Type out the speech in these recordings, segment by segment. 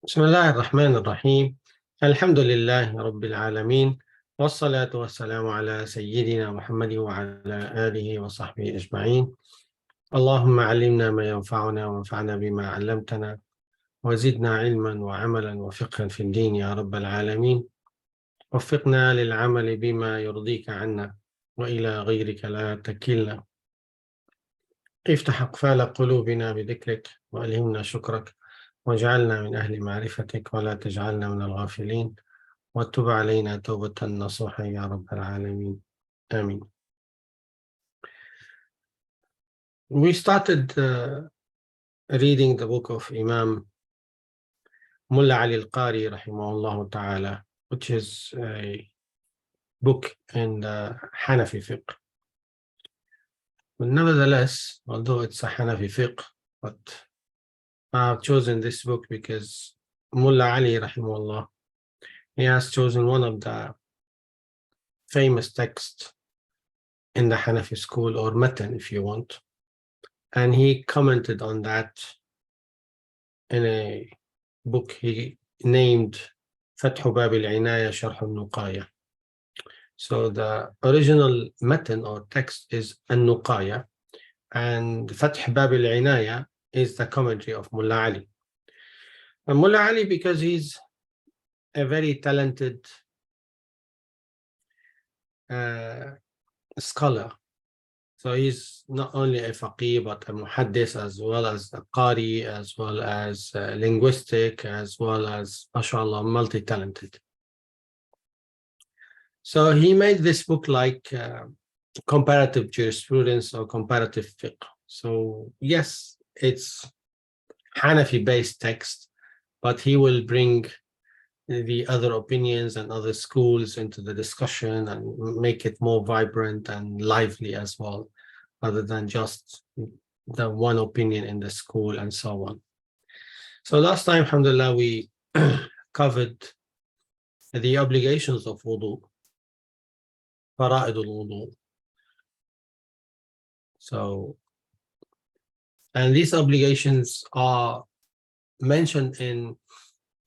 بسم الله الرحمن الرحيم. الحمد لله رب العالمين، والصلاة والسلام على سيدنا محمد وعلى آله وصحبه أجمعين. اللهم علمنا ما ينفعنا وانفعنا بما علمتنا، وزدنا علما وعملا وفقها في الدين يا رب العالمين. وفقنا للعمل بما يرضيك عنا، وإلى غيرك لا تكلنا. افتح أقفال قلوبنا بذكرك، وألهمنا شكرك، واجعلنا من أهل معرفتك، ولا تجعلنا من الغافلين، وتب علينا توبة نصوحا يا رب العالمين. آمين. We started reading the book of Imam Mullah Ali al-Qari rahimahullah ta'ala, which is a book in the Hanafi fiqh. But nevertheless, although it's a Hanafi fiqh, but I've chosen this book because Mullah Ali rahimahullah, he has chosen one of the famous texts in the Hanafi school, or matan if you want, and he commented on that in a book he named Fath Bab al-Inaya Sharh al-Nuqaya. So the original matan or text is al-Nuqaya, and Fath Bab al-Inaya is the commentary of Mullah Ali. And Mullah Ali, because he's a very talented scholar, so he's not only a faqih but a muhaddis, as well as a qari, as well as linguistic, as well as, mashallah, multi-talented. So he made this book like comparative jurisprudence or comparative fiqh. So yes, it's Hanafi-based text, but he will bring the other opinions and other schools into the discussion and make it more vibrant and lively as well, other than just the one opinion in the school and so on. So last time, alhamdulillah, we covered the obligations of wudu, fara'id al-wudu. So, and these obligations are mentioned in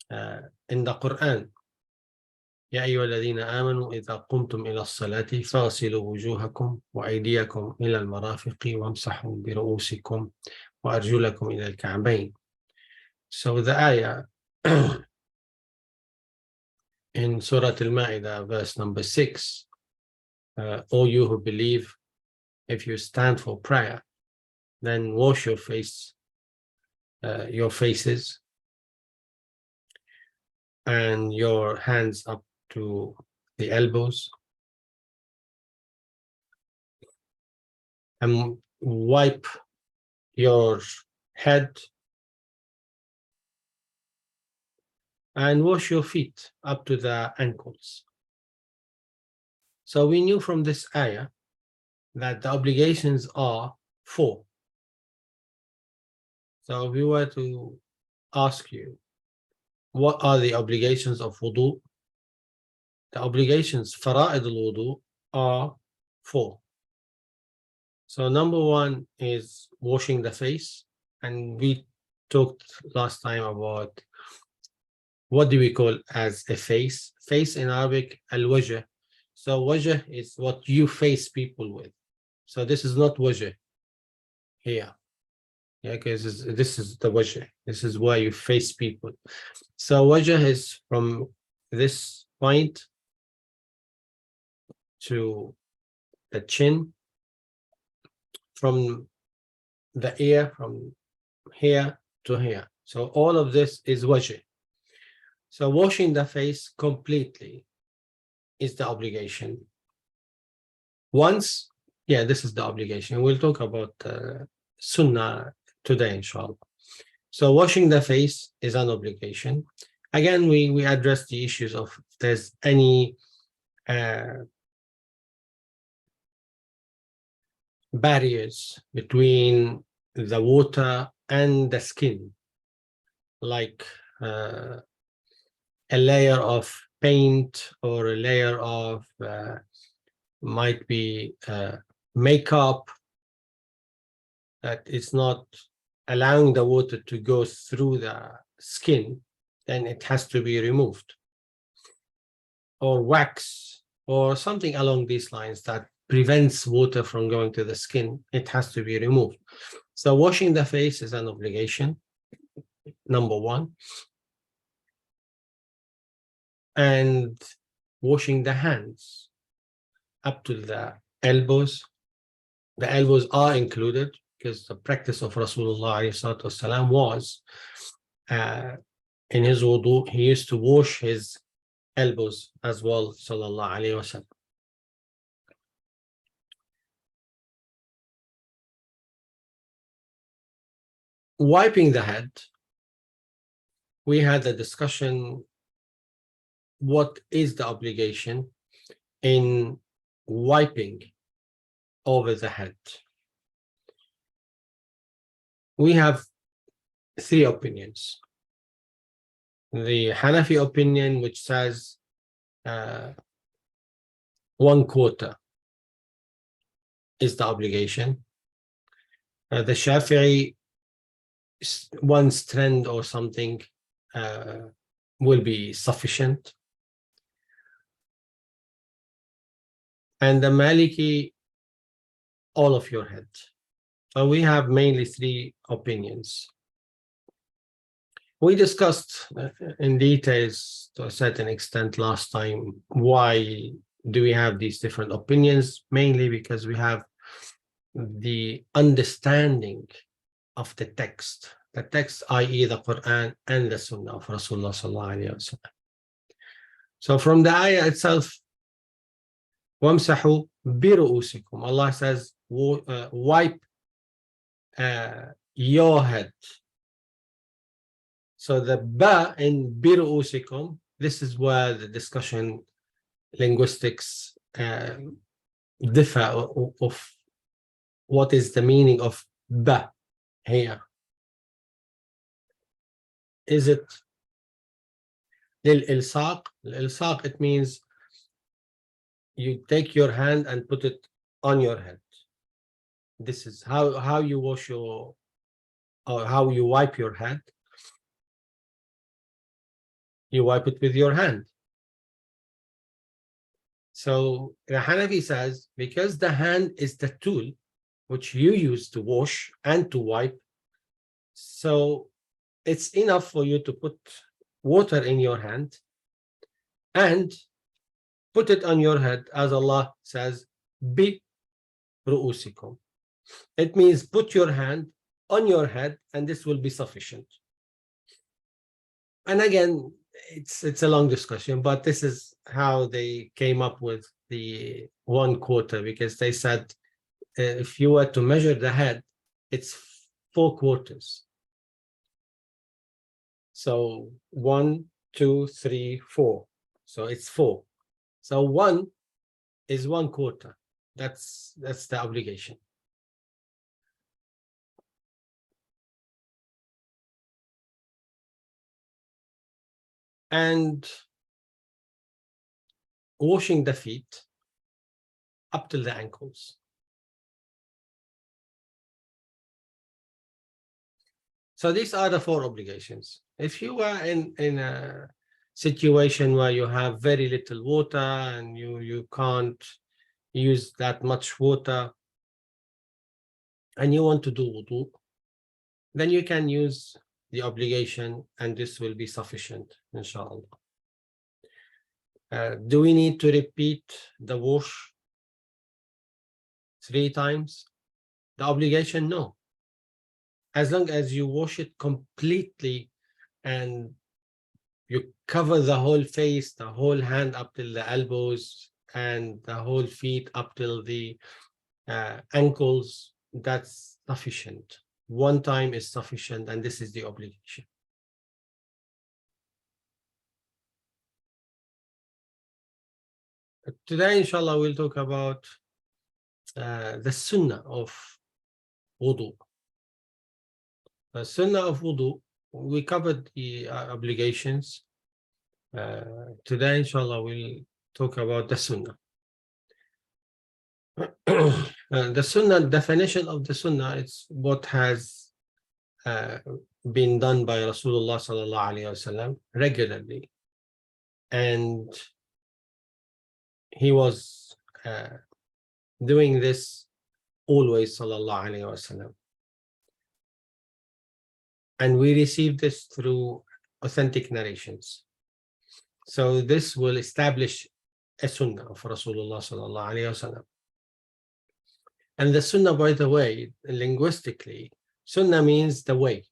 the Quran. يا أيها الذين آمنوا إذا قمتم إلى الصلاة فاغسلوا وجوهكم وأيديكم إلى المرافق وامسحوا برؤوسكم وأرجلكم إلى الكعبين. So the ayah in Surah Al-Ma'idah, verse number 6, all you who believe, if you stand for prayer, then wash your face, your faces, and your hands up to the elbows, and wipe your head, and wash your feet up to the ankles. So we knew from this ayah that the obligations are 4. So if we were to ask you, what are the obligations of wudu? The obligations, fara'id al-wudu, are 4. So number 1 is washing the face, and we talked last time about what do we call as a face. Face in Arabic, al-wajh. So wajh is what you face people with. So this is not wajh here. Yeah, because this is the wajh. This is where you face people. So wajh is from this point to the chin, from the ear, from here to here. So all of this is wajh. So washing the face completely is the obligation. Once, yeah, this is the obligation. We'll talk about sunnah today, inshallah. So washing the face is an obligation. Again, we address the issues of if there's any barriers between the water and the skin, like a layer of paint or a layer of might be makeup that is not allowing the water to go through the skin. then it has to be removed, or wax, or something along these lines that prevents water from going to the skin. It has to be removed. So washing the face is an obligation, number one. And washing the hands up to the elbows. The elbows are included because the practice of Rasulullah ﷺ was in his wudu, he used to wash his elbows as well, sallallahu alayhi wasallam. Wiping the head, we had a discussion, what is the obligation in wiping over the head? We have three opinions. The Hanafi opinion, which says 1/4 is the obligation. The Shafi'i, 1 strand or something will be sufficient. And the Maliki, all of your head. So we have mainly three opinions. We discussed in details to a certain extent last time why do we have these different opinions, mainly because we have the understanding of the text, i.e. the Quran and the Sunnah of Rasulullah sallallahu alaihi wasallam. So from the ayah itself, وَامْسَحُوا بِرُؤُوسِكُمْ, Allah says, wipe your head. So the ba in biru'usikum, this is where the discussion, linguistics differ of what is the meaning of ba here. Is it lil-ilsaq? Lil-ilsaq, it means you take your hand and put it on your head. This is how you wash your, or how you wipe your head. You wipe it with your hand. So the Hanafi says, because the hand is the tool which you use to wash and to wipe, so it's enough for you to put water in your hand and put it on your head, as Allah says, bi ru'usikum. It means put your hand on your head and this will be sufficient. And again, it's a long discussion, but this is how they came up with the 1/4, because they said if you were to measure the head, it's 4/4. So 1, 2, 3, 4. So it's 4. So 1 is 1/4. That's the obligation. And washing the feet up till the ankles. So these are the 4 obligations. If you are in a situation where you have very little water and you can't use that much water and you want to do wudu, then you can use the obligation and this will be sufficient, inshallah. Do we need to repeat the wash 3 times? The obligation, no. As long as you wash it completely and you cover the whole face, the whole hand up till the elbows, and the whole feet up till the ankles, that's sufficient. 1 time is sufficient, and this is the obligation. Today, inshallah, we'll talk about the sunnah of wudu. The sunnah of wudu, we covered the obligations. Today, inshallah, we'll talk about the sunnah. The sunnah, definition of the sunnah, it's what has been done by Rasulullah sallallahu alaihi wasallam regularly, and he was doing this always sallallahu alaihi wasallam. And we receive this through authentic narrations. So this will establish a sunnah of Rasulullah sallallahu alaihi wasallam. And the sunnah, by the way, linguistically, sunnah means the way.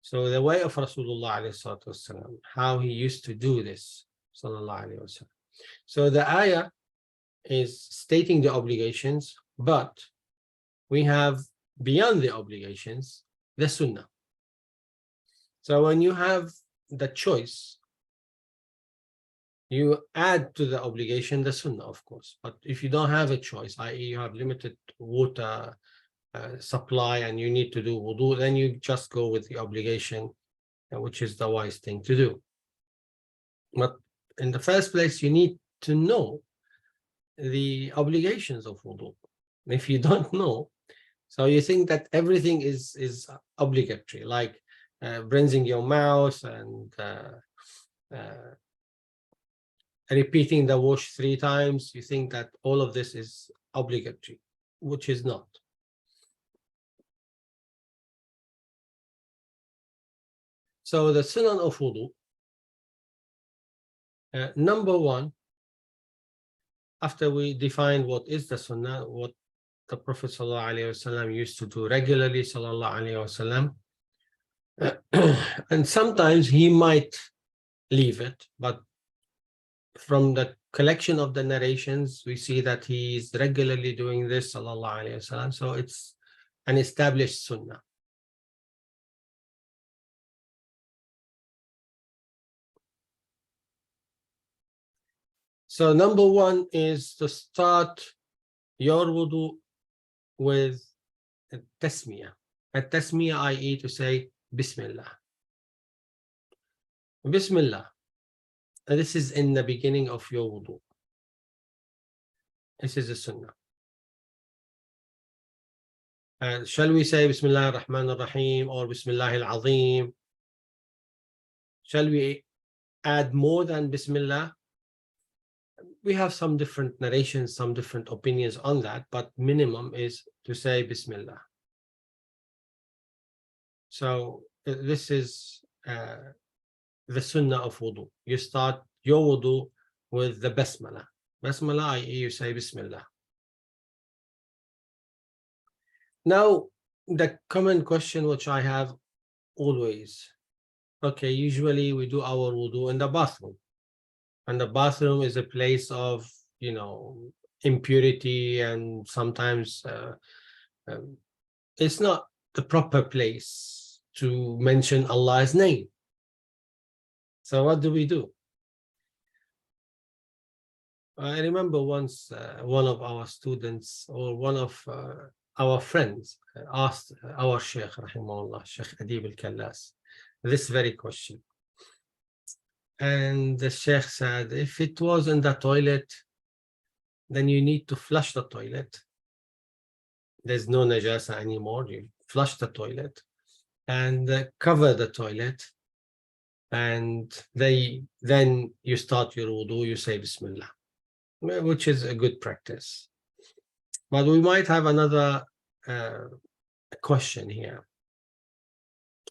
So the way of Rasulullah alayhi wasallam, how he used to do this, sallallahu alayhi wasallam. So the ayah is stating the obligations, but we have beyond the obligations, the sunnah. So when you have the choice, you add to the obligation the sunnah, of course. But if you don't have a choice, i.e. you have limited water supply and you need to do wudu, then you just go with the obligation, which is the wise thing to do. But in the first place, you need to know the obligations of wudu. If you don't know, so you think that everything is obligatory, like rinsing your mouth and repeating the wash 3 times. You think that all of this is obligatory, which is not. So the sunnah of wudu, number 1, after we define what is the sunnah, what the Prophet ﷺ used to do regularly, ﷺ, and sometimes he might leave it, but from the collection of the narrations, we see that he is regularly doing this, ﷺ, so it's an established sunnah. So number 1 is to start your wudu with a tasmiyah. A tasmiyah, i.e. to say Bismillah. Bismillah. And this is in the beginning of your wudu. This is a sunnah. Shall we say Bismillah ar-Rahman ar-Rahim or Bismillah al-Azim? Shall we add more than Bismillah? We have some different narrations, some different opinions on that, but minimum is to say Bismillah. So this is the sunnah of wudu. You start your wudu with the basmala. Basmala, i.e. you say Bismillah. Now, the common question which I have always, okay, usually we do our wudu in the bathroom. And the bathroom is a place of, impurity, and sometimes it's not the proper place to mention Allah's name. So what do we do? I remember once one of our students or one of our friends asked our Sheikh, rahimahullah, Sheikh Adib al-Kallas, this very question. And the Sheikh said, if it was in the toilet, then you need to flush the toilet. There's no najasa anymore. You flush the toilet and cover the toilet. And then you start your wudu, you say Bismillah, which is a good practice. But we might have another question here.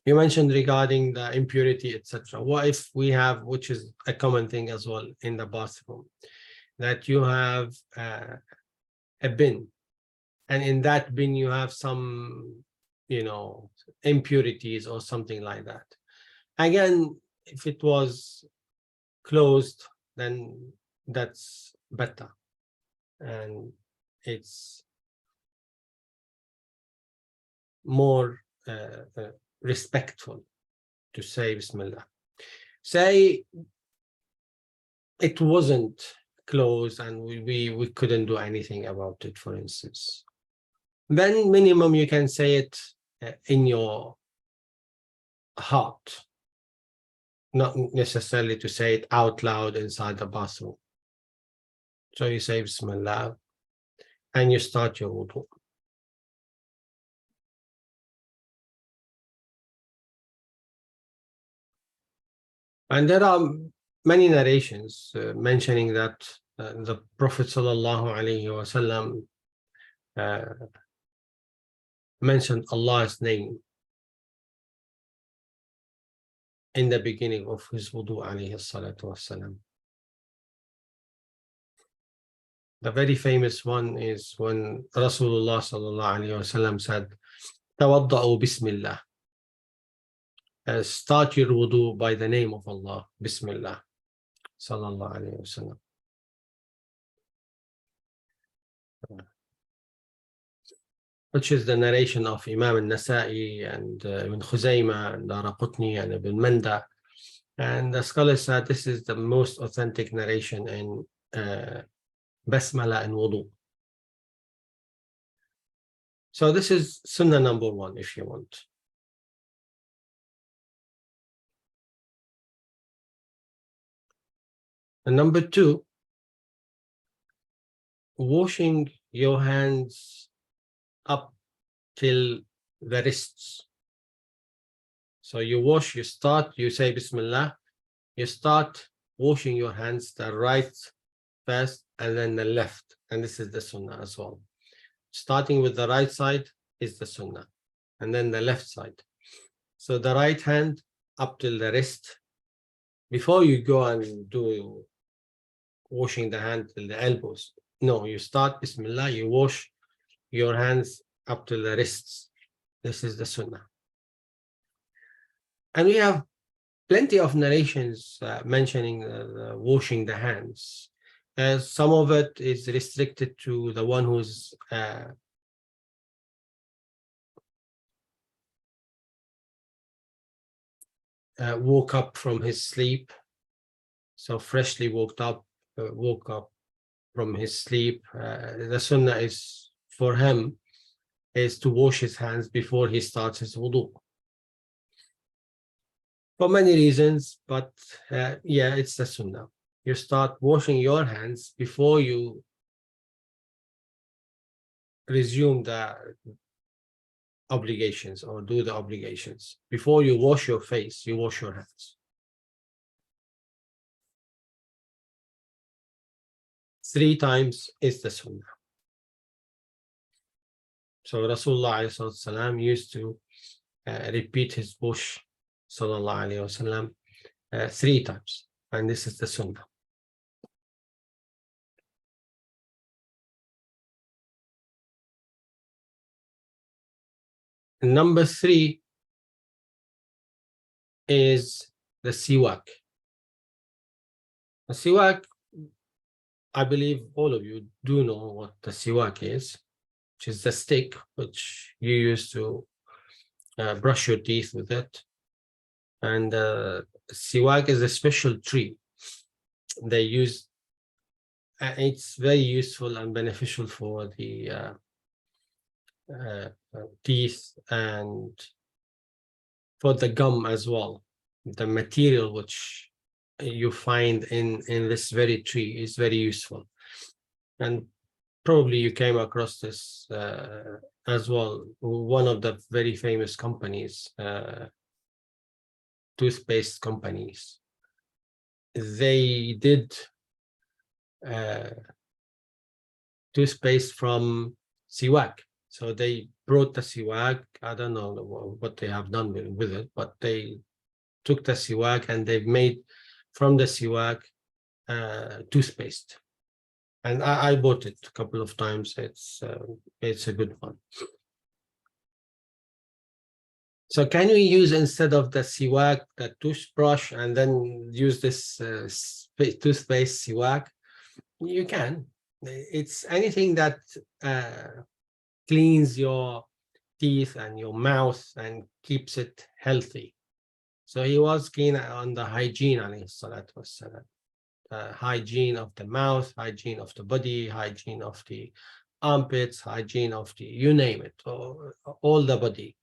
You mentioned regarding the impurity, etc. What if we have, which is a common thing as well in the bathroom, that you have a bin, and in that bin you have some, impurities or something like that. Again, if it was closed, then that's better, and it's more respectful to say Bismillah. Say it wasn't closed and we couldn't do anything about it, for instance. Then minimum you can say it in your heart, not necessarily to say it out loud inside the bathroom. So you say Bismillah and you start your wudu. And there are many narrations mentioning that the Prophet sallallahu alaihi wasallam mentioned Allah's name in the beginning of his wudu alayhi salatu wasalam. The very famous one is when Rasulullah sallallahu alayhi wasallam said, "Tawadda'u bismillah." Start your wudu by the name of Allah, Bismillah, sallallahu alayhi wasallam. Which is the narration of Imam al-Nasa'i and Ibn Khuzaymah and Daraqutni and Ibn Manda. And the scholars said this is the most authentic narration in Basmala and wudu. So this is sunnah number 1, if you want. And number 2, washing your hands up till the wrists. So you start, you say Bismillah, you start washing your hands, the right first and then the left. And this is the sunnah as well. Starting with the right side is the sunnah, and then the left side. So the right hand up till the wrist. Before you go and do washing the hand till the elbows, no, you start Bismillah, you wash your hands up to the wrists. This is the sunnah. And we have plenty of narrations mentioning washing the hands. Some of it is restricted to the one who's woke up from his sleep. So freshly woke up from his sleep. The sunnah is for him is to wash his hands before he starts his wudu. For many reasons, but yeah, it's the sunnah. You start washing your hands before you resume the obligations or do the obligations. Before you wash your face, you wash your hands. 3 times is the sunnah. So Rasulullah used to repeat his wash, sallallahu alayhi wasallam, 3 times, and this is the sunnah. Number 3 is the siwak. The siwak, I believe all of you do know what the siwak is, which is the stick which you use to brush your teeth with it. And siwak is a special tree they use. It's very useful and beneficial for the teeth and for the gum as well. The material which you find in this very tree is very useful, and probably you came across this as well. One of the very famous companies, toothpaste companies, they did toothpaste from siwak. So they brought the siwak. I don't know what they have done with it, but they took the siwak and they've made from the siwak toothpaste. And I bought it a couple of times. It's a good one. So can we use, instead of the siwak, the toothbrush, and then use this toothpaste siwak? You can. It's anything that cleans your teeth and your mouth and keeps it healthy. So he was keen on the hygiene, alayhi salatu wassalam. Hygiene of the mouth, hygiene of the body, hygiene of the armpits, hygiene of the, you name it, all the body.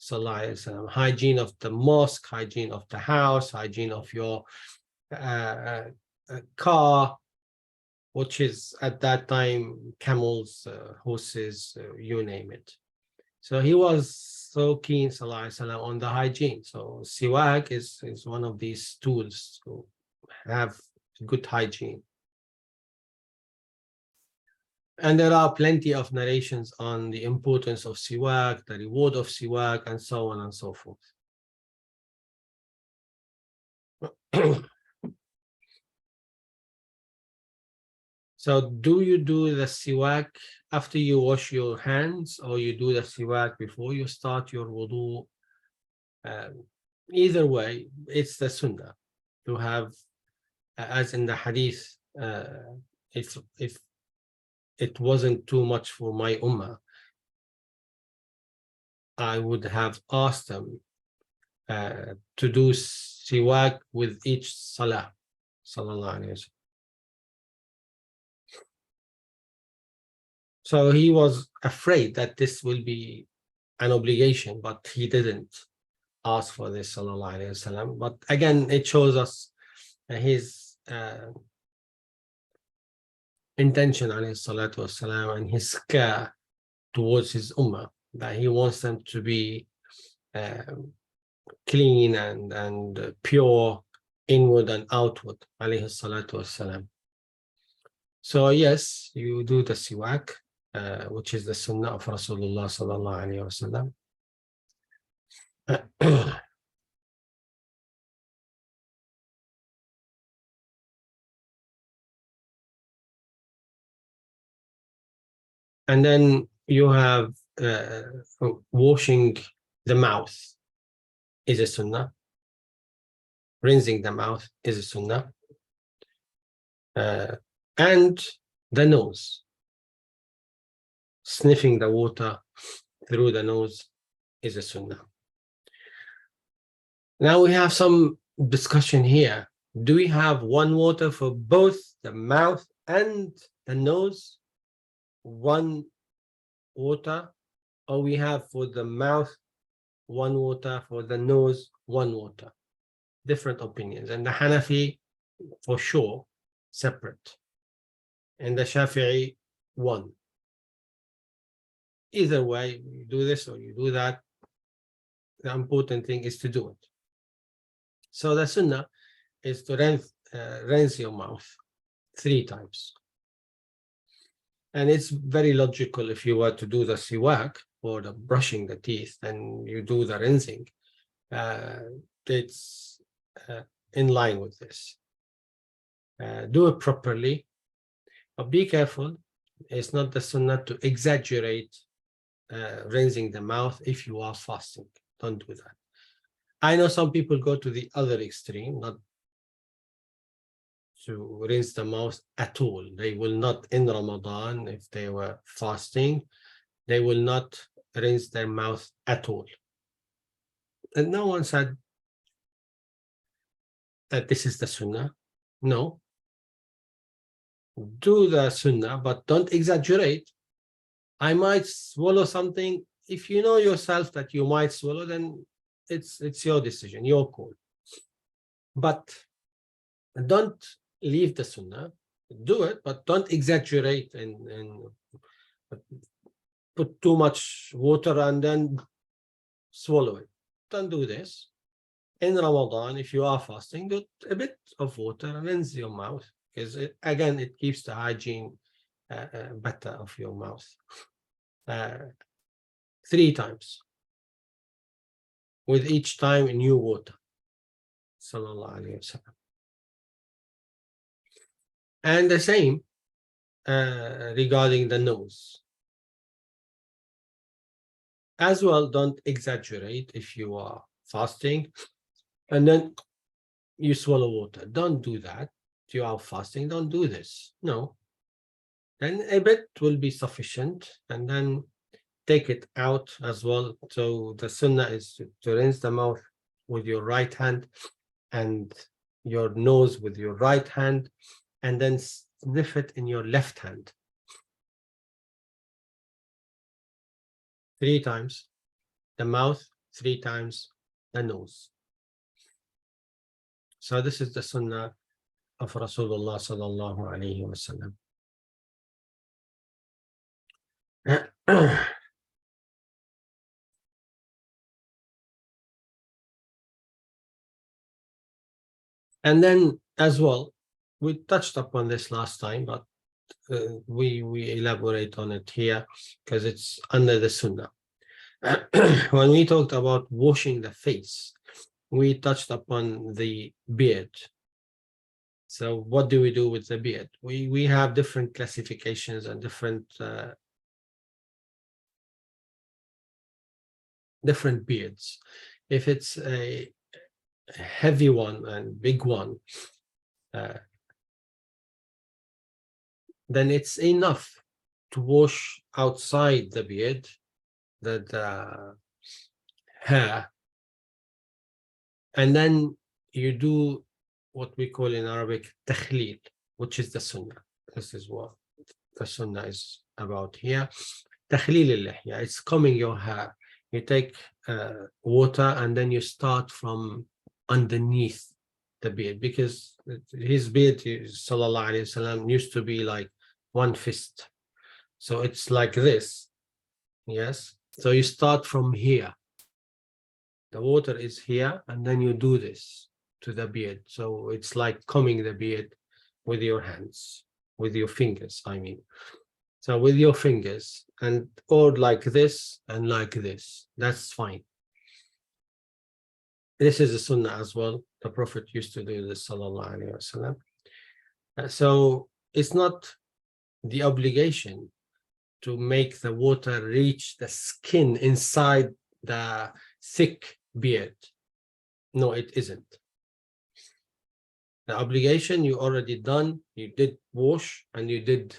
Hygiene of the mosque, hygiene of the house, hygiene of your car, which is at that time camels, horses, you name it. So he was so keen, sallallahu alaihi wasallam, on the hygiene. So siwak is one of these tools to have good hygiene. And there are plenty of narrations on the importance of siwak, the reward of siwak, and so on and so forth. So do you do the siwak after you wash your hands, or you do the siwak before you start your wudu? Either way, it's the sunnah to have, as in the hadith, if it wasn't too much for my ummah, I would have asked them to do siwak with each salah, sallallahu alaihi wasallam. So he was afraid that this will be an obligation, but he didn't ask for this, sallallahu alaihi wasallam. But again, it shows us his intention, alayhi salatu wasalam, and his care towards his ummah, that he wants them to be clean and pure inward and outward, alayhi salatu wasalam. So yes, you do the siwak, which is the sunnah of Rasulullah sallallahu alayhi wasallam. And then you have washing the mouth is a sunnah. Rinsing the mouth is a sunnah. And the nose. Sniffing the water through the nose is a sunnah. Now we have some discussion here. Do we have one water for both the mouth and the nose? One water, or we have for the mouth one water, for the nose one water? Different opinions. And the Hanafi, for sure, separate. And the Shafi'i, one. Either way, you do this or you do that, the important thing is to do it. So the sunnah is to rinse your mouth 3 times. And it's very logical. If you were to do the siwak, or the brushing the teeth, and you do the rinsing, it's in line with this. Do it properly, but be careful. It's not the sunnah to exaggerate rinsing the mouth if you are fasting. Don't do that. I know some people go to the other extreme, not to rinse the mouth at all. They will not, in Ramadan, if they were fasting, they will not rinse their mouth at all. And no one said that this is the sunnah. No. Do the sunnah, but don't exaggerate. I might swallow something. If you know yourself that you might swallow, then it's your decision, your call. But don't leave the sunnah. Do it, but don't exaggerate and put too much water and then swallow it. Don't do this. In Ramadan, if you are fasting, do a bit of water and rinse your mouth, because again, it keeps the hygiene better of your mouth. 3 times, with each time new water. Sallallahu Alaihi Wasallam. And the same regarding the nose. As well, don't exaggerate if you are fasting and then you swallow water. Don't do that. If you are fasting, don't do this. No. Then a bit will be sufficient, and then take it out as well. So the sunnah is to rinse the mouth with your right hand and your nose with your right hand, and then sniff it in your left hand. 3 times the mouth, 3 times the nose. So this is the sunnah of Rasulullah sallallahu alayhi wa sallam. And then as well, we touched upon this last time, but we elaborate on it here because it's under the sunnah. When we talked about washing the face, we touched upon the beard. So what do we do with the beard? We have different classifications and different beards. If it's a heavy one and big one, then it's enough to wash outside the beard, the hair, and then you do what we call in Arabic takhleel, which is the sunnah. This is what the sunnah is about here. Takhleel al-lihya, it's combing your hair. You take water and then you start from underneath the beard, because his beard, sallallahu alaihi wasallam, used to be like one fist. So it's like this, yes? So you start from here. The water is here, and then you do this to the beard. So it's like combing the beard with your hands, with your fingers, I mean. So with your fingers, and or like this and like this, that's fine. This is a sunnah as well. The Prophet used to do this, sallallahu alaihi wasallam. So it's not the obligation to make the water reach the skin inside the thick beard. No, it isn't. The obligation you already done, you did wash and you did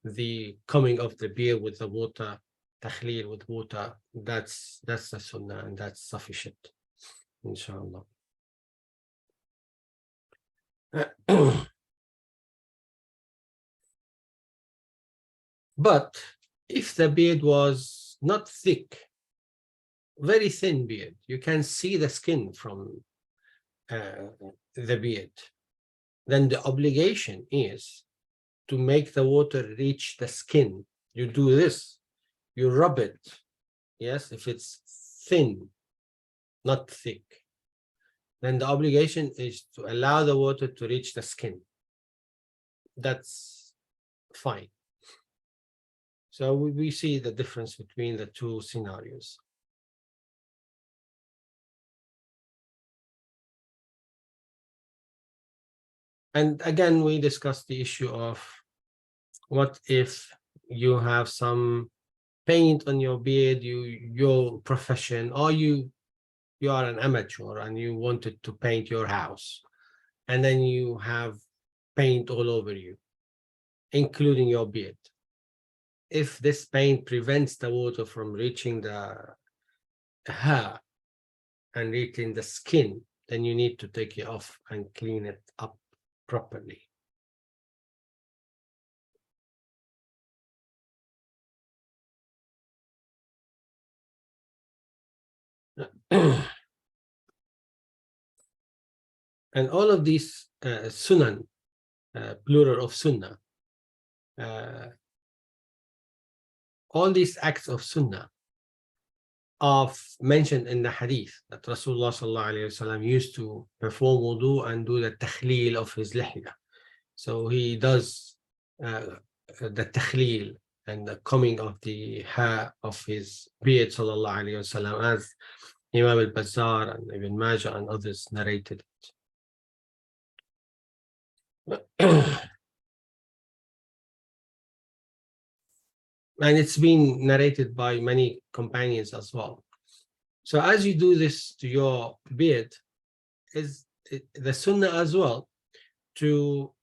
the combing of the beard with the water, takhleel with water. That's the sunnah, and that's sufficient, inshallah. But if the beard was not thick, very thin beard, you can see the skin from the beard, then the obligation is to make the water reach the skin. You do this, you rub it, yes, if it's thin, not thick, then the obligation is to allow the water to reach the skin. That's fine. So we see the difference between the two scenarios. And again, we discussed the issue of what if you have some paint on your beard, your profession, or you are an amateur and you wanted to paint your house, and then you have paint all over you, including your beard. If this paint prevents the water from reaching the hair and reaching the skin, then you need to take it off and clean it up properly. And all of these sunan, plural of sunnah, all these acts of sunnah are mentioned in the hadith that Rasulullah sallallahu alaihi wasallam used to perform wudu and do the takhleel of his lihya. So he does the takhleel and the combing of the hair of his beard, sallallahu alaihi wasallam, as Imam al-Bazzar and Ibn Majah and others narrated it. And it's been narrated by many companions as well. So as you do this to your beard, is the sunnah as well to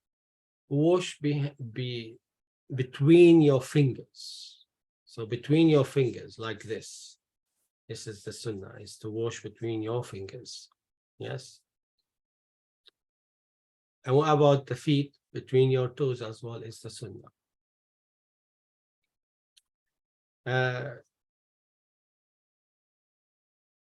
wash between your fingers. So between your fingers, like this. This is the sunnah, is to wash between your fingers. Yes. And what about the feet? Between your toes as well is the sunnah.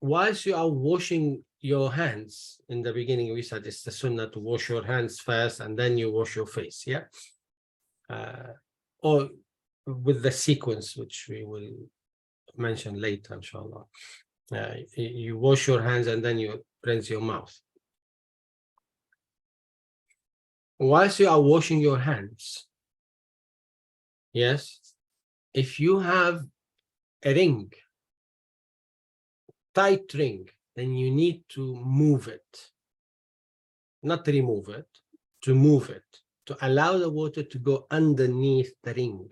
Whilst you are washing your hands, in the beginning we said it's the sunnah to wash your hands first and then you wash your face, yeah? Or with the sequence, which we will mention later, inshallah. You wash your hands and then you rinse your mouth. whilst you are washing your hands, yes, if you have a ring, tight ring, then you need to move it, not remove it, to move it, to allow the water to go underneath the ring.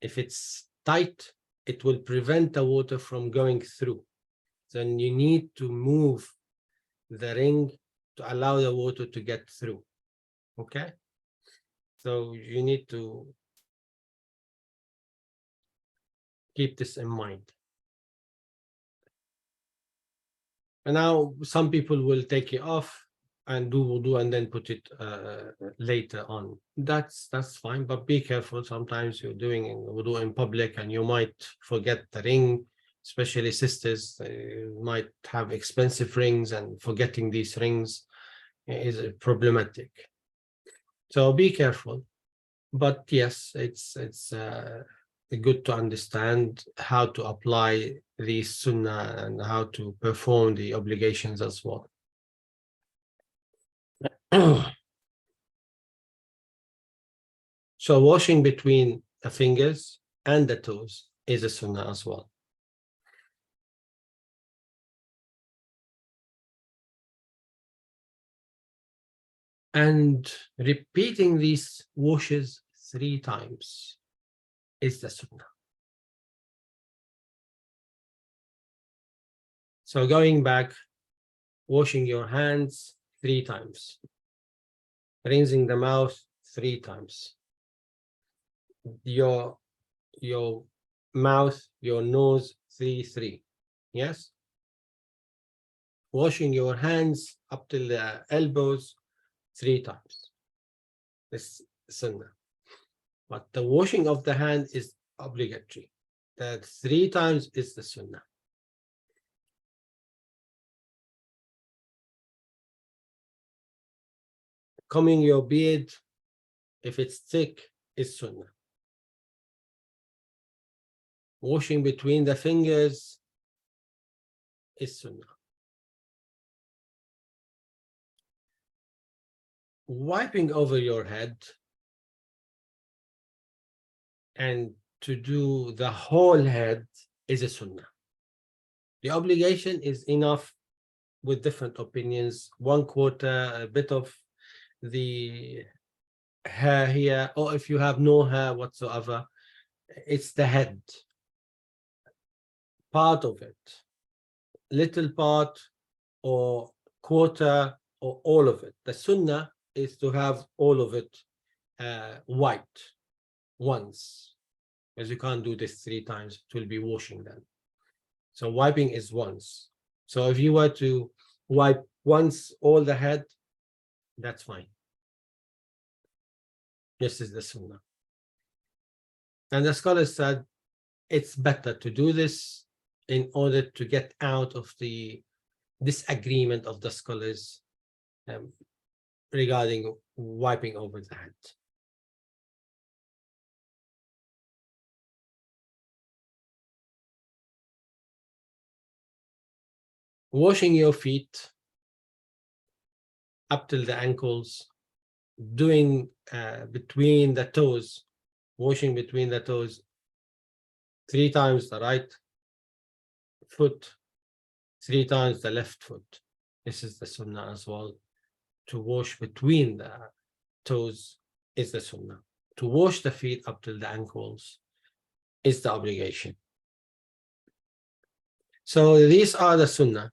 If it's tight, it will prevent the water from going through. Then you need to move the ring to allow the water to get through. Okay? So you need to keep this in mind. And now some people will take it off and do wudu and then put it later on. That's fine, but be careful. Sometimes you're doing wudu in public and you might forget the ring, especially sisters might have expensive rings, and forgetting these rings is problematic. So be careful. But yes, it's good to understand how to apply the sunnah and how to perform the obligations as well. So washing between the fingers and the toes is a sunnah as well. And repeating these washes 3 times is the sunnah. So going back, washing your hands 3 times, rinsing the mouth 3 times, your mouth, your nose, 3. Yes? Washing your hands up till the elbows 3 times. This is sunnah. But the washing of the hand is obligatory. That 3 times is the sunnah. Combing your beard, if it's thick, is sunnah. Washing between the fingers is sunnah. Wiping over your head and to do the whole head is a sunnah. The obligation is enough with different opinions. 1/4, a bit of the hair here, or if you have no hair whatsoever, it's the head, part of it, little part or 1/4 or all of it. The sunnah is to have all of it wiped once, because you can't do this 3 times, it will be washing then. So wiping is once. So if you were to wipe once all the head, that's fine. This is the sunnah. And the scholars said it's better to do this in order to get out of the disagreement of the scholars regarding wiping over the head. Washing your feet up till the ankles, doing between the toes, washing between the toes 3 times the right foot, 3 times the left foot. This is the sunnah as well. To wash between the toes is the sunnah. To wash the feet up till the ankles is the obligation. So these are the sunnah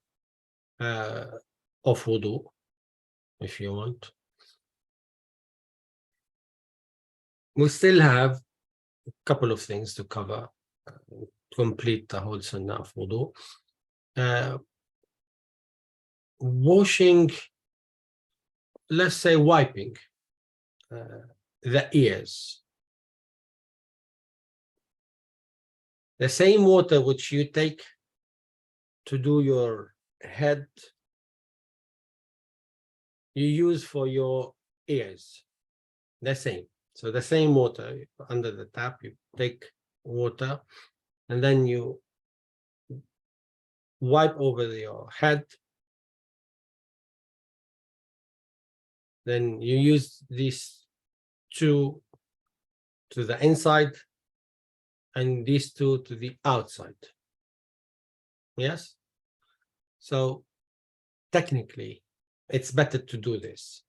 of wudu, if you want. We still have a couple of things to cover to complete the whole sunnah of wudu. Washing, let's say wiping the ears. The same water which you take to do your head, you use for your ears. The same. So the same water under the tap, you take water and then you wipe over your head then you use these two to the inside and these two to the outside. Yes? So technically, it's better to do this,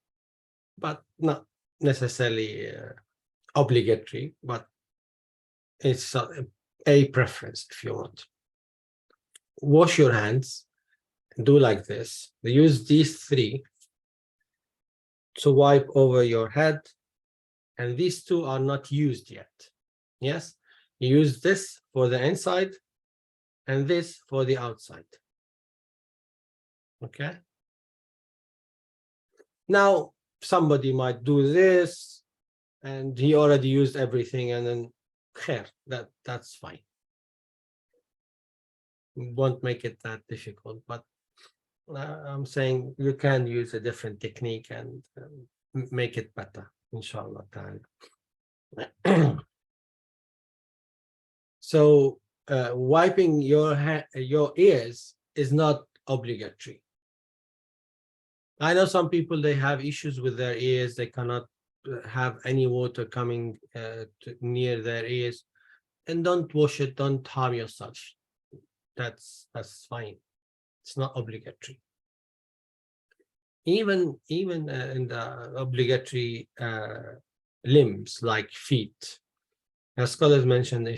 but not necessarily obligatory, but it's a preference if you want. Wash your hands, do like this. Use these three to wipe over your head, and these two are not used yet. Yes, you use this for the inside and this for the outside. Okay. Now somebody might do this and he already used everything, and then khair, that's fine. Won't make it that difficult, but I'm saying you can use a different technique and make it better, inshallah ta'ala. So wiping your ears is not obligatory. I know some people, they have issues with their ears. They cannot have any water coming near their ears, and don't wash it. Don't harm yourself. That's fine. It's not obligatory. Even in the obligatory limbs like feet, as scholars mentioned,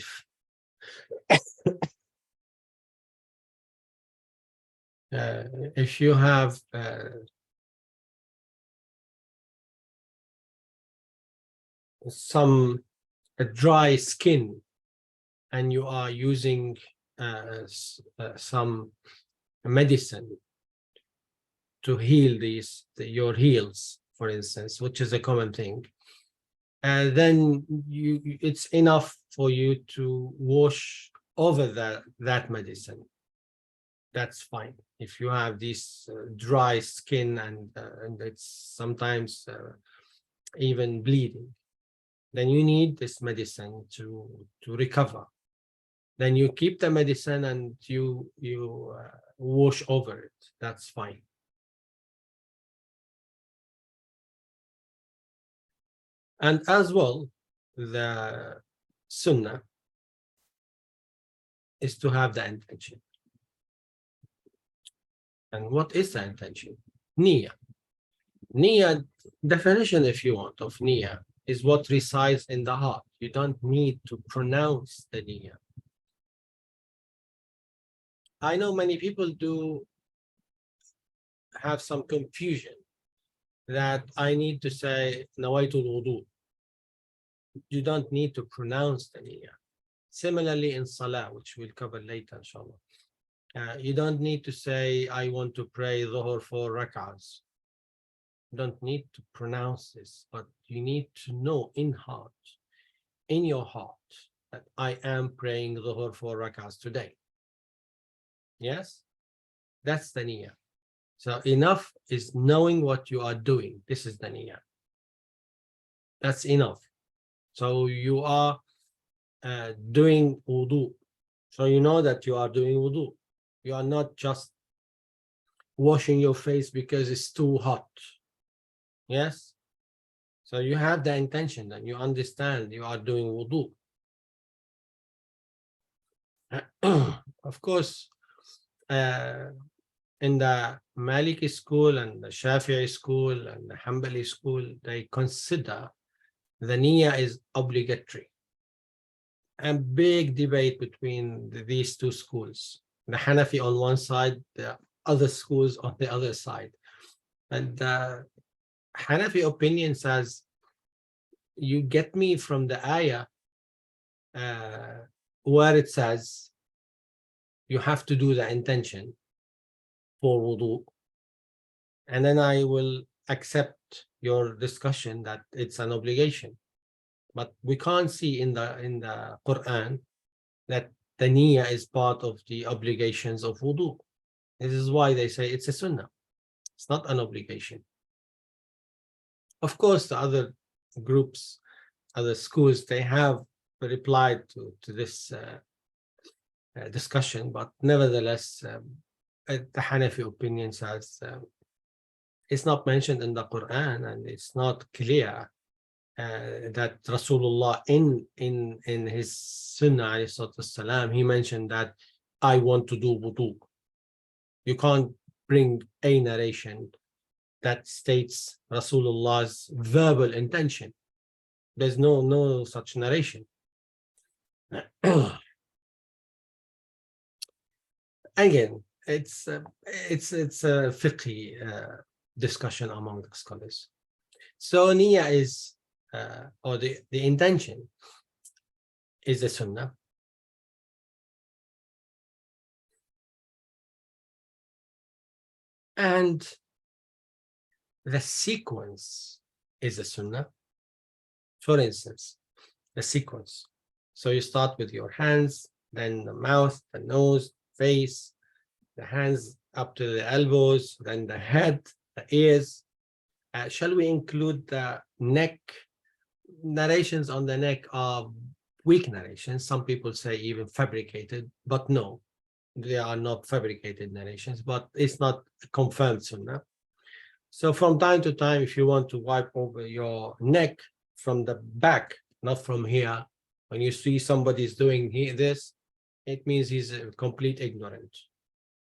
if you have some dry skin and you are using some medicine to heal your heels, for instance, which is a common thing, then it's enough for you to wash over that medicine. That's fine. If you have this dry skin and it's sometimes even bleeding, then you need this medicine to recover. Then you keep the medicine and you wash over it. That's fine. And as well, the sunnah is to have the intention. And what is the intention? Niyyah. Niyyah, definition if you want of niyyah, is what resides in the heart. You don't need to pronounce the niyyah. I know many people do have some confusion that I need to say nawaitul wudu. You don't need to pronounce the niyyah. Similarly in salah, which we'll cover later, inshallah. You don't need to say, I want to pray dhuhr 4 rak'ahs. You don't need to pronounce this, but you need to know in your heart, that I am praying dhuhr 4 rak'ahs today. Yes, that's the niyyah. So enough is knowing what you are doing. This is the niyyah. That's enough. So you are doing wudu. So you know that you are doing wudu. You are not just washing your face because it's too hot. Yes? So you have the intention and you understand you are doing wudu. Of course, in the Maliki school and the Shafi'i school and the Hanbali school, they consider the niyyah is obligatory. A big debate between these two schools. The Hanafi on one side, the other schools on the other side. And the Hanafi opinion says, you get me from the ayah where it says you have to do the intention for wudu, and then I will accept your discussion that it's an obligation. But we can't see in the Quran that the niyyah is part of the obligations of wudu. This is why they say it's a sunnah. It's not an obligation. Of course, the other groups, other schools, they have replied to this discussion, but nevertheless, the Hanafi opinion says It's not mentioned in the Quran, and it's not clear that Rasulullah in his sunnah, he mentioned that I want to do wudu. You can't bring a narration that states Rasulullah's verbal intention. There's no such narration. Again, it's a fiqh discussion among the scholars. So niyyah is, or the intention is a sunnah. And the sequence is a sunnah. For instance, the sequence. So you start with your hands, then the mouth, the nose, face, the hands up to the elbows, then the head, the ears. Shall we include the neck? Narrations on the neck are weak narrations. Some people say even fabricated, but no, they are not fabricated narrations, but it's not confirmed sunnah. So from time to time, if you want to wipe over your neck from the back, not from here, when you see somebody's doing this, it means he's a complete ignorant.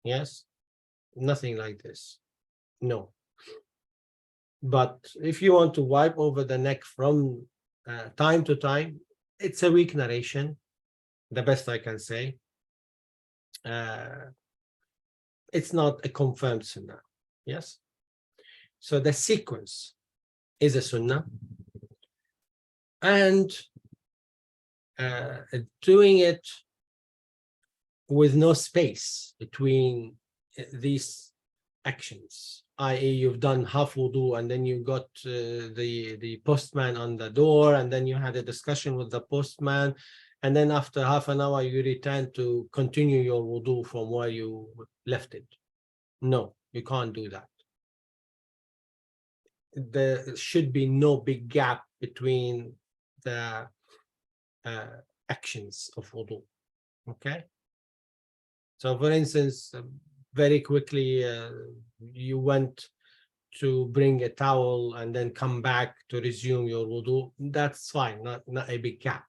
Yes, nothing like this. No. But if you want to wipe over the neck from time to time, it's a weak narration, the best I can say. It's not a confirmed sunnah. Yes. So the sequence is a sunnah, and doing it with no space between these actions, i.e. you've done half wudu and then you got the postman on the door, and then you had a discussion with the postman, and then after half an hour you return to continue your wudu from where you left it. No, you can't do that. There should be no big gap between the actions of wudu. Okay. So for instance, very quickly you went to bring a towel and then come back to resume your wudu. That's fine, not a big gap.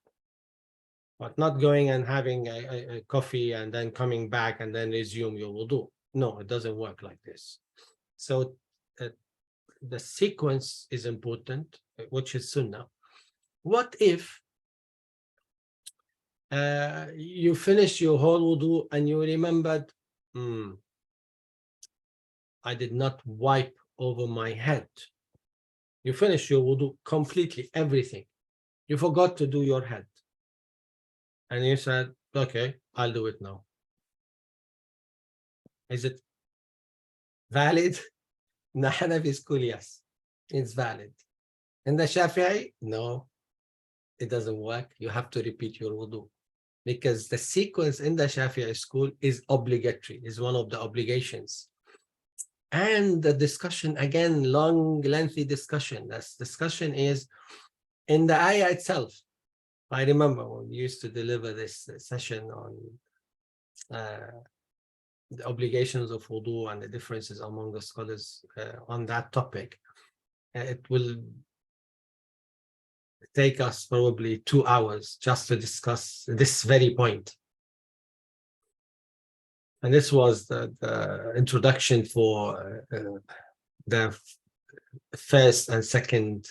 But not going and having a coffee and then coming back and then resume your wudu. No, it doesn't work like this. So the sequence is important, which is sunnah. What if you finish your whole wudu and you remembered, I did not wipe over my head. You finish your wudu completely, everything. You forgot to do your head. And you said, okay, I'll do it now. Is it valid? In the Hanafi school, yes, it's valid. In the Shafi'i, no, it doesn't work. You have to repeat your wudu, because the sequence in the Shafi'i school is obligatory, is one of the obligations. And the discussion, again, long, lengthy discussion. This discussion is in the ayah itself. I remember when we used to deliver this session on the obligations of wudu and the differences among the scholars on that topic. It will take us probably 2 hours just to discuss this very point. And this was the introduction for the first and second,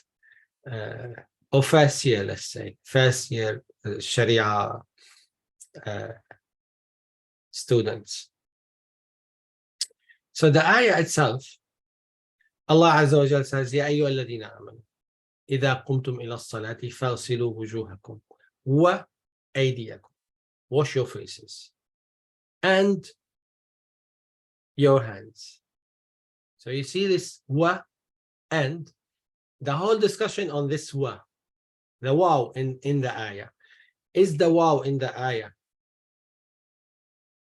or first year, let's say, first year Sharia students. So the ayah itself, Allah Azza wa Jalla says, Ya ayyuha alladhina amanu, idha qumtum ila as-salati faghsilu wujuhakum wa aydiyakum. Wash your faces and your hands. So you see this wa, and the whole discussion on this wa, the waw in the ayah. Is the waw in the ayah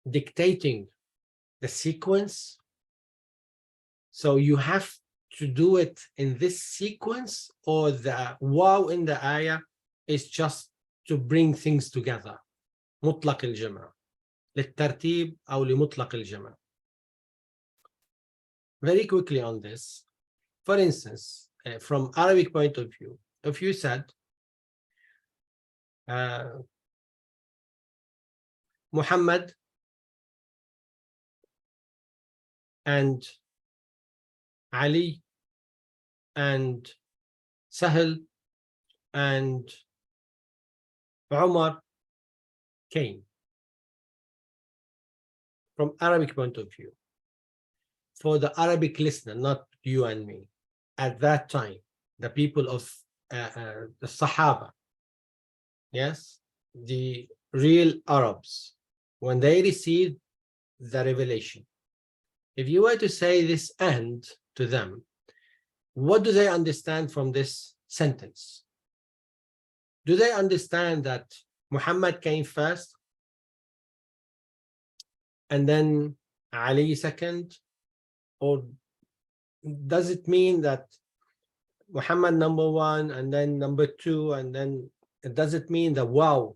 dictating the sequence? So you have to do it in this sequence, or the waw in the ayah is just to bring things together? مطلق الجمع للترتيب أو لمطلق الجمع. Very quickly on this, for instance, from Arabic point of view, if you said Muhammad and Ali and Sahel and Umar came, from Arabic point of view, for the Arabic listener, not you and me, at that time, the people of the Sahaba, yes, the real Arabs, when they received the revelation, if you were to say this "and" to them, what do they understand from this sentence? Do they understand that Muhammad came first and then Ali second? Or does it mean that Muhammad number one and then number two, and then does it mean that wow,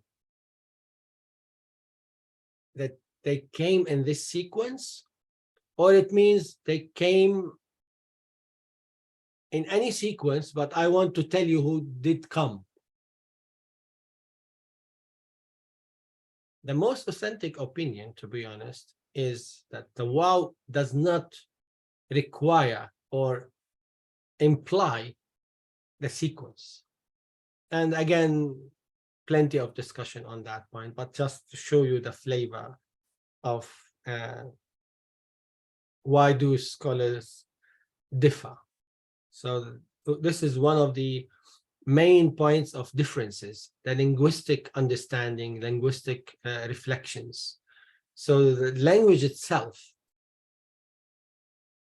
that they came in this sequence? Or it means they came in any sequence, but I want to tell you who did come. The most authentic opinion, to be honest, is that the wow does not require or imply the sequence. And again, plenty of discussion on that point, but just to show you the flavor of why do scholars differ. So this is one of the main points of differences, the linguistic understanding, linguistic reflections. So the language itself,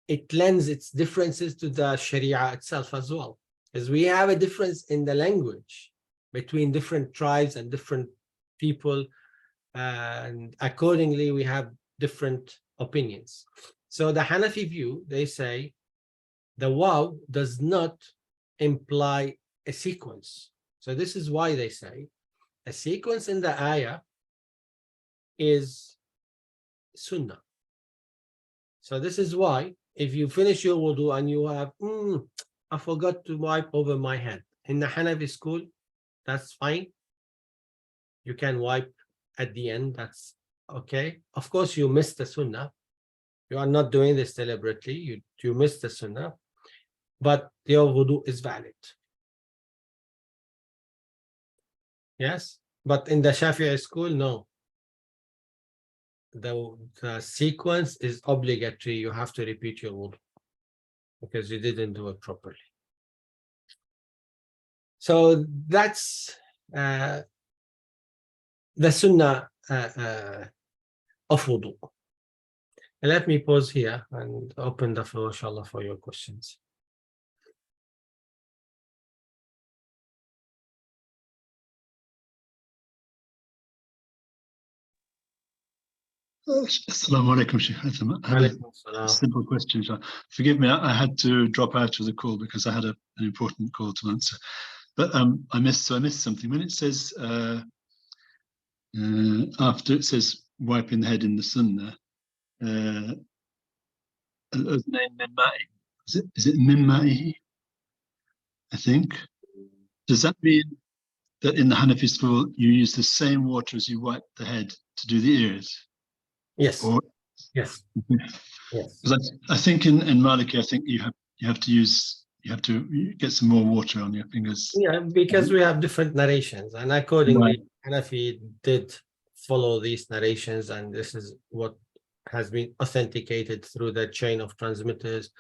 it lends its differences to the Sharia itself as well, as we have a difference in the language between different tribes and different people, and accordingly we have different opinions. So the Hanafi view, they say the waw does not imply a sequence. So this is why they say a sequence in the ayah is sunnah. So this is why if you finish your wudu and you have, I forgot to wipe over my head. In the Hanafi school, that's fine. You can wipe at the end, that's okay. Of course, you missed the sunnah. You are not doing this deliberately. You missed the sunnah, but your wudu is valid. Yes, but in the Shafi'i school, no. The sequence is obligatory. You have to repeat your wudu because you didn't do it properly. So that's the sunnah of wudu. Let me pause here and open the floor, inshallah, for your questions. Assalamu alaikum, Sheikh Haitham. I have a simple question. Forgive me, I had to drop out of the call because I had an important call to answer. But I missed something. When it says, after it says wiping the head in the sunnah, is it min ma'ihi? I think. Does that mean that in the Hanafi school you use the same water as you wipe the head to do the ears? Yes. Or, yes. Yes. Because I think in Maliki, I think you have to get some more water on your fingers. Yeah, because we have different narrations, and accordingly, Hanafi did follow these narrations, and this is what has been authenticated through the chain of transmitters.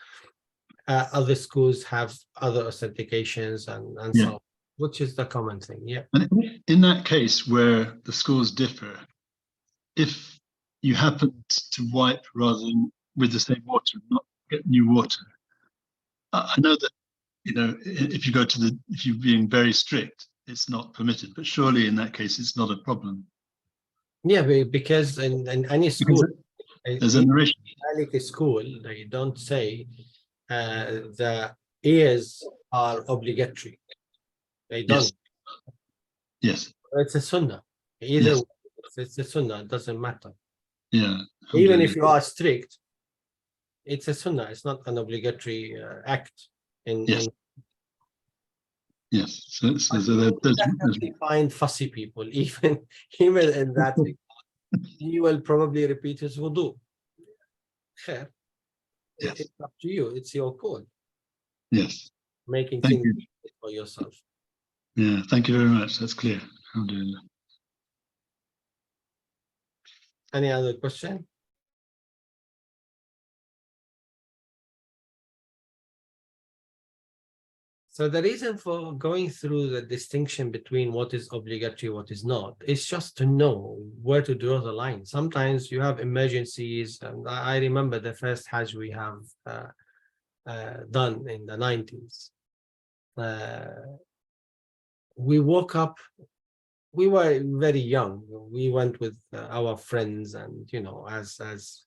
Other schools have other authentications and so on, which is the common thing. Yeah. And in that case where the schools differ, if you happen to wipe rather than with the same water, not get new water, I know that, you know, if you're being very strict, it's not permitted, but surely in that case, it's not a problem. Yeah, because in any school, there's a narration. In school, they don't say the ears are obligatory. They don't. Yes. It's a sunnah. Either it's a sunnah, it doesn't matter. Yeah. Even if you are strict, it's a sunnah. It's not an obligatory act. Yes. Yes. So there's definitely find fussy people, even in that. He will probably repeat his wudu. Khair. Yes. It's up to you. It's your call. Yes. Making Thank things you. easy for yourself. Yeah. Thank you very much. That's clear. Alhamdulillah. Any other question? So the reason for going through the distinction between what is obligatory, what is not, is just to know where to draw the line. Sometimes you have emergencies, and I remember the first Hajj we have done in the 90s. We woke up, we were very young. We went with our friends, and as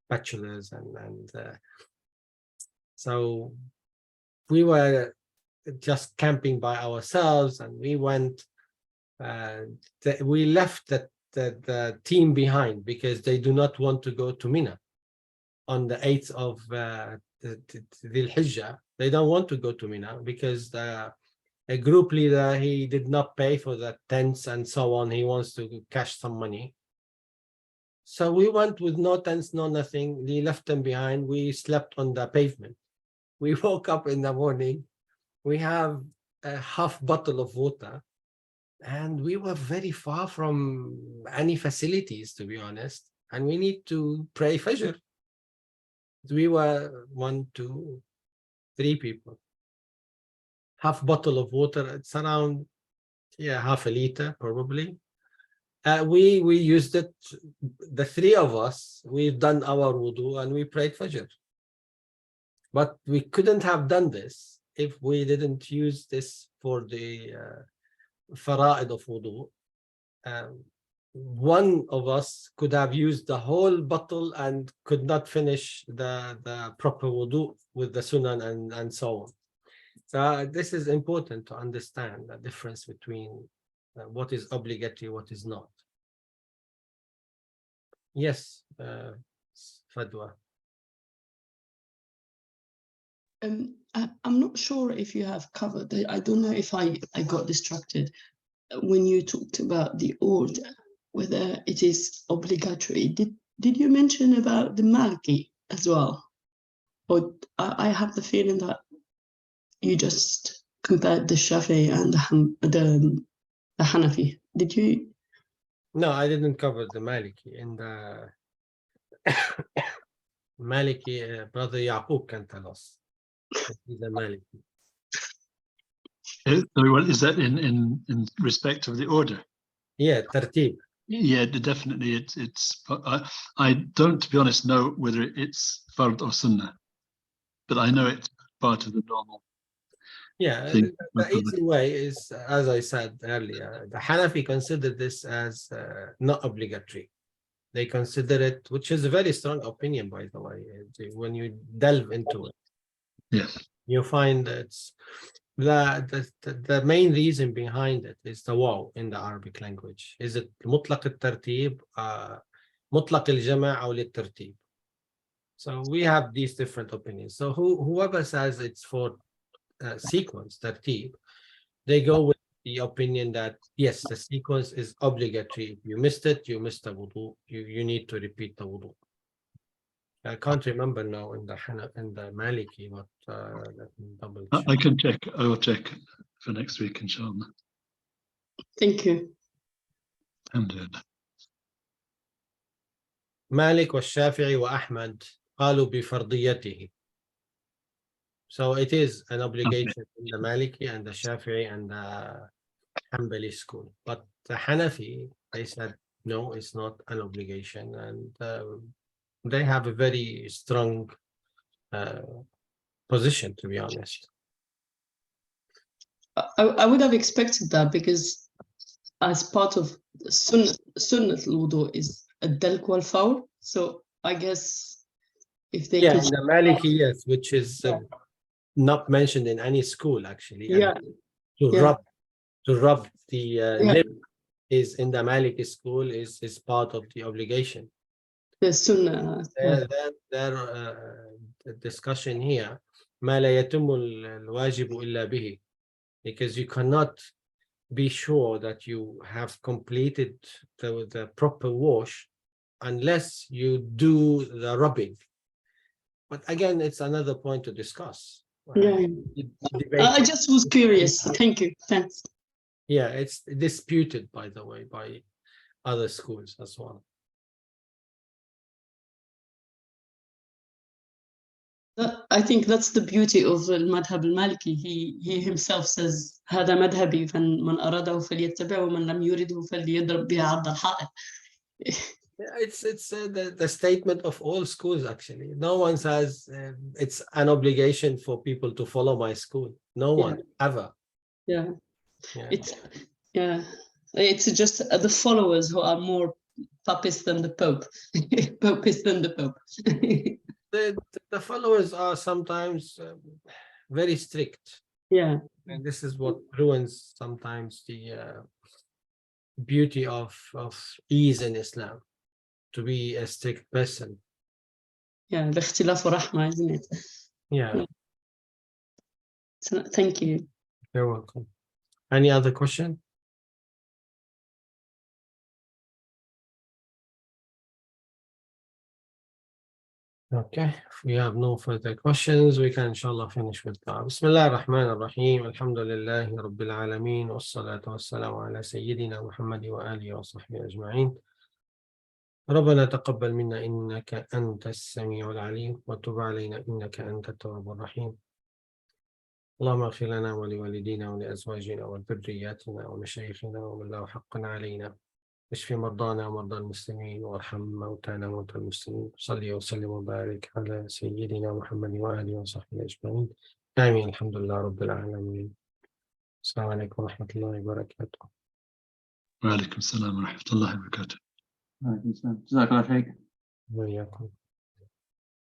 bachelors, and so we were just camping by ourselves, and we went. We left the team behind because they do not want to go to Mina on the 8th of Dhul Hijjah. They don't want to go to Mina because a group leader, he did not pay for the tents and so on. He wants to cash some money. So we went with no tents, no nothing. We left them behind. We slept on the pavement. We woke up in the morning. We have a half bottle of water, and we were very far from any facilities, to be honest. And we need to pray Fajr. We were 1, 2, 3 people. Half bottle of water. It's around, half a liter probably. We used it. The 3 of us, we've done our wudu and we prayed Fajr. But we couldn't have done this if we didn't use this for the fara'id of wudu. One of us could have used the whole bottle and could not finish the proper wudu with the sunnah and so on. So this is important to understand the difference between what is obligatory, what is not. Yes, Fadwa. I'm not sure if you have covered it. I don't know if I got distracted when you talked about the order, whether it is obligatory. Did you mention about the Maliki as well? Or I have the feeling that you just compared the Shafi'i and the Hanafi. Did you? No, I didn't cover the Maliki. In the Maliki, Brother Yaqub can tell us. He's a Maliki. Sorry, what is that in respect of the order? Yeah, tartib. Yeah, definitely. It's. I don't, to be honest, know whether it's fard or sunnah, but I know it's part of the normal. Yeah, thing. the easy way is, as I said earlier, the Hanafi consider this as not obligatory. They consider it, which is a very strong opinion, by the way. When you delve into it, Yes. you find it's the main reason behind it is the waw in the Arabic language. Is it mutlaq al-tartib, mutlaq al-jama' or al-tartib? So we have these different opinions. So whoever says it's for sequence, tartib, they go with the opinion that yes, the sequence is obligatory. If you missed it, you missed the wudu. You need to repeat the wudu. I can't remember now in the Maliki, but let me double check. I can check. I will check for next week, inshallah. Thank you. Alhamdulillah. Malik والشافعي وأحمد قالوا بفرضيته. So it is an obligation in the Maliki and the Shafi'i and the Hanbali school. But the Hanafi, they said, no, it's not an obligation. And they have a very strong position, to be honest. I would have expected that, because as part of Sunnah al-wudu is a dalq wal fawr. So I guess if they could. In the Maliki, yes, which is not mentioned in any school, actually. Yeah. And to rub the lip is in the Maliki school is part of the obligation. The Sunnah. Their discussion here ما لا يتم الواجب إلا به, because you cannot be sure that you have completed the proper wash unless you do the rubbing. But again, it's another point to discuss. Yeah. I just was curious. Thank you. Thanks. Yeah, it's disputed, by the way, by other schools as well. I think that's the beauty of المذهب المالكي. He himself says هذا مذهبي فمن أراده فليتبعه ومن لم يرده فليضرب بها عرض الحائط. It's the statement of all schools, actually. No one says it's an obligation for people to follow my school. No one, ever. Yeah. It's just the followers who are more papist than the Pope. Popist than the Pope. The followers are sometimes very strict. Yeah. And this is what ruins sometimes the beauty of ease in Islam, to be a strict person. Yeah, الاختلاف رحمة, isn't it? Yeah. So, thank you. You're welcome. Any other question? Okay, if we have no further questions, we can inshallah finish with that. Bismillah ar-Rahman ar-Rahim. Alhamdulillahi Rabbil Alameen. Wassalatu wassalamu ala Sayyidina Muhammad wa alihi wa sahbihi ajma'in. ربنا تقبل منا إنك أنت السميع العليم وتب علينا إنك أنت التواب الرحيم. اللهم اغفر لنا ولوالدينا ولأزواجنا وذرياتنا ومشايخنا ومن له حق علينا. اشف مرضانا ومرضى المسلمين وارحم موتانا وموتى المسلمين. صلي وسلم وبارك على سيدنا محمد وآله وصحبه أجمعين. آمين. الحمد لله رب العالمين. السلام عليكم ورحمة الله وبركاته. وعليكم السلام ورحمة الله وبركاته. وعليكم السلام. جزاك الله خير. وإياكم.